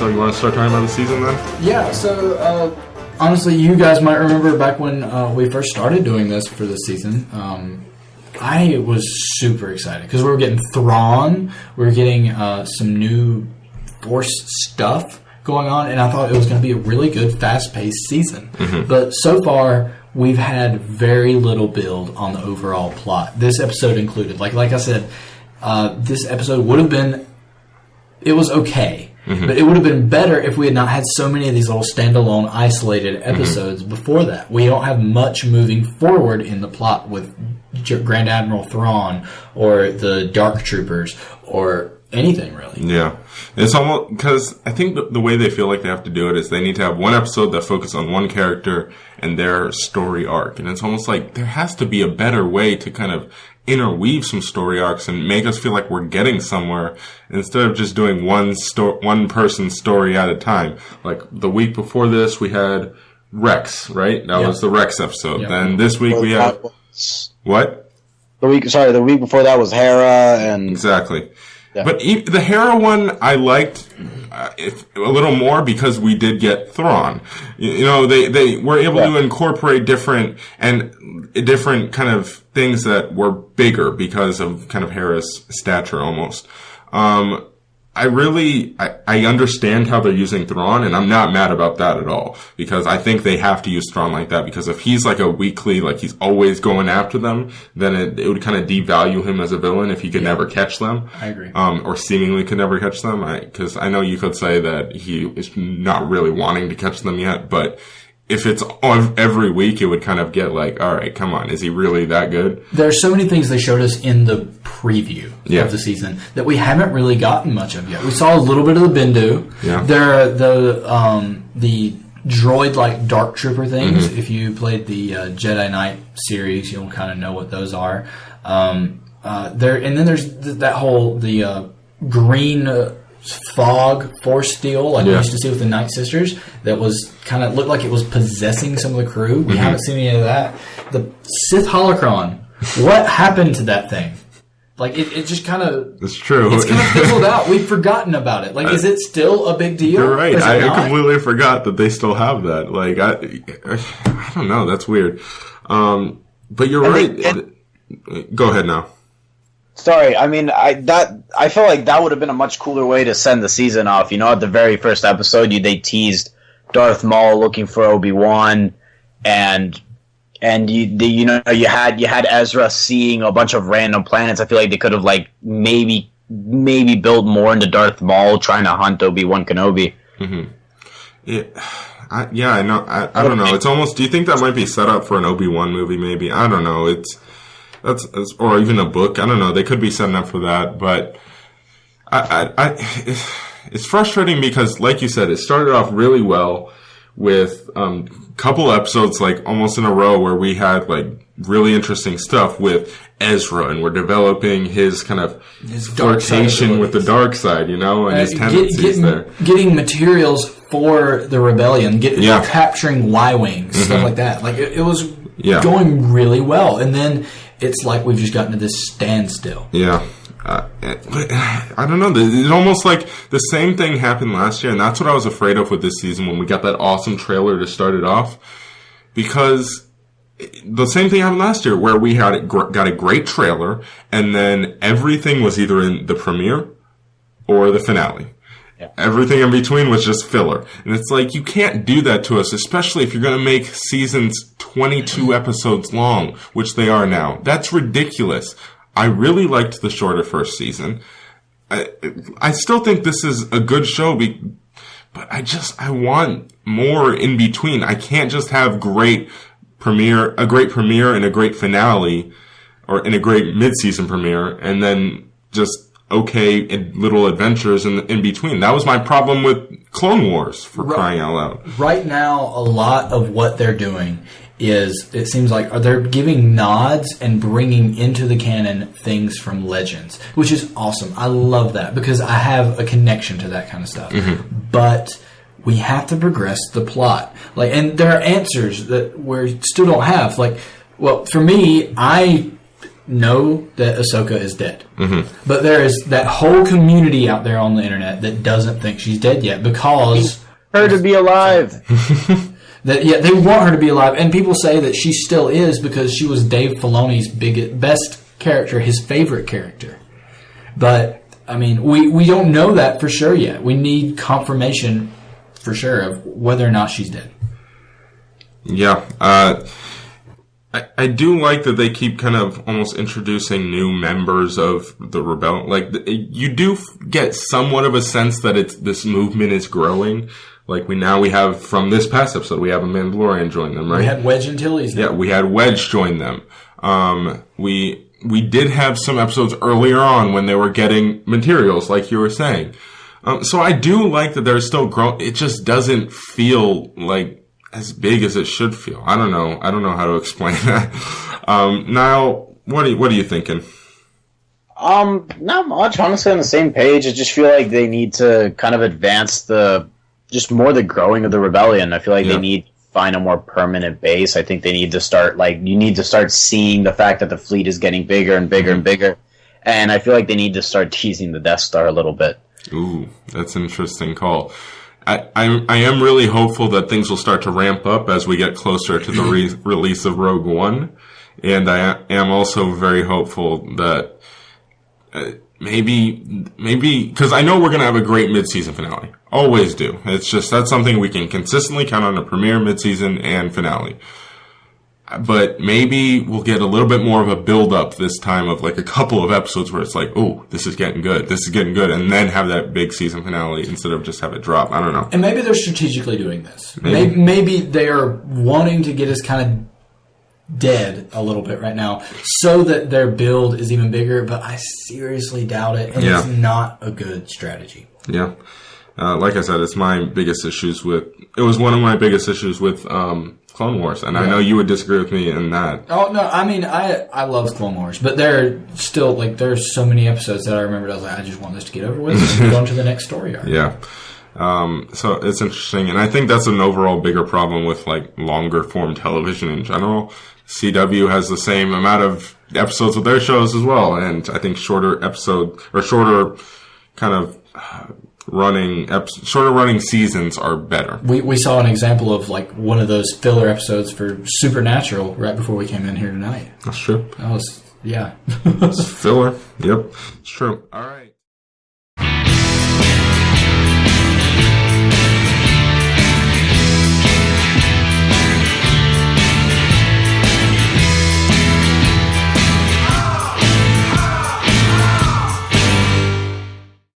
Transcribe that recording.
So you want to start talking about the season then? Yeah, so honestly, you guys might remember back when we first started doing this for this season. I was super excited because we were getting Thrawn, we were getting some new Force stuff going on, and I thought it was going to be a really good, fast-paced season. Mm-hmm. But so far, we've had very little build on the overall plot. This episode included. Like I said, this episode would have been... It was okay. Mm-hmm. But it would have been better if we had not had so many of these little standalone, isolated episodes before that. We don't have much moving forward in the plot with Grand Admiral Thrawn or the Dark Troopers or anything, really. Yeah. It's almost... Because I think the way they feel like they have to do it is they need to have one episode that focuses on one character and their story arc. And it's almost like there has to be a better way to kind of interweave some story arcs and make us feel like we're getting somewhere instead of just doing one person's story at a time. Like the week before this, we had Rex, right? That was the Rex episode. Yep. Then this week we have... What? The week before that was Hera and... Exactly. Yeah. But the Hera one, I liked a little more because we did get Thrawn. You know, they were able to incorporate different kind of things that were bigger because of kind of Hera's stature almost. I understand how they're using Thrawn, and I'm not mad about that at all, because I think they have to use Thrawn like that, because if he's like a weekly, like he's always going after them, then it would kind of devalue him as a villain if he could never catch them. I agree. Or seemingly could never catch them, because I know you could say that he is not really wanting to catch them yet, but if it's on every week, it would kind of get like, all right, come on, is he really that good? There are so many things they showed us in the preview of the season that we haven't really gotten much of yet. We saw a little bit of the Bendu. Yeah. There are the droid-like Dark Trooper things. Mm-hmm. If you played the Jedi Knight series, you'll kind of know what those are. And then there's that whole green fog force deal like we used to see with the Night Sisters that was kind of looked like it was possessing some of the crew. We haven't seen any of that. The Sith holocron, what happened to that thing? Like it just kind of... It's true. It's kind of fizzled out. We've forgotten about it. Like, is it still a big deal? You're right. I completely forgot that they still have that. Like, I don't know. That's weird. But you're right. Go ahead now. Sorry, I mean, I feel like that would have been a much cooler way to send the season off. You know, at the very first episode, they teased Darth Maul looking for Obi-Wan, and you had Ezra seeing a bunch of random planets. I feel like they could have like maybe built more into Darth Maul trying to hunt Obi-Wan Kenobi. Mm-hmm. I know. I don't know. It's almost. Do you think that might be set up for an Obi-Wan movie? Maybe. I don't know. That's or even a book. I don't know. They could be setting up for that, but it's frustrating because, like you said, it started off really well with couple episodes like almost in a row where we had like really interesting stuff with Ezra, and we're developing his kind of flirtation with the dark side, you know, and his tendencies there. Getting materials for the rebellion, capturing Y-Wings, stuff like that. Like it was going really well, and then it's like we've just gotten to this standstill. Yeah. I don't know. It's almost like the same thing happened last year, and that's what I was afraid of with this season when we got that awesome trailer to start it off. Because the same thing happened last year where we got a great trailer, and then everything was either in the premiere or the finale. Yeah. Everything in between was just filler. And it's like, you can't do that to us, especially if you're going to make seasons 22 episodes long, which they are now. That's ridiculous. I really liked the shorter first season. I still think this is a good show, but I want more in between. I can't just have a great premiere and a great finale, or in a great mid-season premiere, and then just okay little adventures in between. That was my problem with Clone Wars, for crying out loud. Right now, a lot of what they're doing is, it seems like, they're giving nods and bringing into the canon things from Legends, which is awesome. I love that because I have a connection to that kind of stuff. Mm-hmm. But we have to progress the plot. And there are answers that we still don't have. Well, for me, know that Ahsoka is dead. But there is that whole community out there on the internet that doesn't think she's dead yet because Her to be alive. they want her to be alive, and people say that she still is because she was Dave Filoni's best character, his favorite character. But I mean, we don't know that for sure yet. We need confirmation for sure of whether or not she's dead. Yeah, I do like that they keep kind of almost introducing new members of the rebellion. Like, you do get somewhat of a sense that this movement is growing. Like, we have, from this past episode, we have a Mandalorian join them, right? We had Wedge Antilles. Yeah, we had Wedge join them. We did have some episodes earlier on when they were getting materials, like you were saying. So I do like that they're still growing. It just doesn't feel like as big as it should feel. I don't know how to explain that. Now, what are you thinking? Not much. Honestly, on the same page. I just feel like they need to kind of advance the growing of the rebellion. I feel like they need to find a more permanent base. I think they need to start, you need to start seeing the fact that the fleet is getting bigger and bigger and bigger. And I feel like they need to start teasing the Death Star a little bit. Ooh, that's an interesting call. I am really hopeful that things will start to ramp up as we get closer to the release of Rogue One. And I am also very hopeful that maybe, because I know we're going to have a great mid-season finale. Always do. It's just, that's something we can consistently count on: a premiere, mid-season, and finale. But maybe we'll get a little bit more of a build-up this time of like a couple of episodes where it's like, oh, this is getting good, and then have that big season finale instead of just have it drop. I don't know. And maybe they're strategically doing this. Maybe they are wanting to get us kind of dead a little bit right now so that their build is even bigger, but I seriously doubt it, and it's not a good strategy. Yeah. Like I said, it was one of my biggest issues with Clone Wars, and I know you would disagree with me in that. Oh, no, I mean, I love Clone Wars, but there are still, there's so many episodes that I remembered. I was like, I just want this to get over with and move on to the next story arc. Yeah. So it's interesting, and I think that's an overall bigger problem with, longer form television in general. CW has the same amount of episodes with their shows as well, and I think shorter running seasons are better. We saw an example of one of those filler episodes for Supernatural right before we came in here tonight. That's true. That was, yeah. It's filler. Yep. It's true. All right.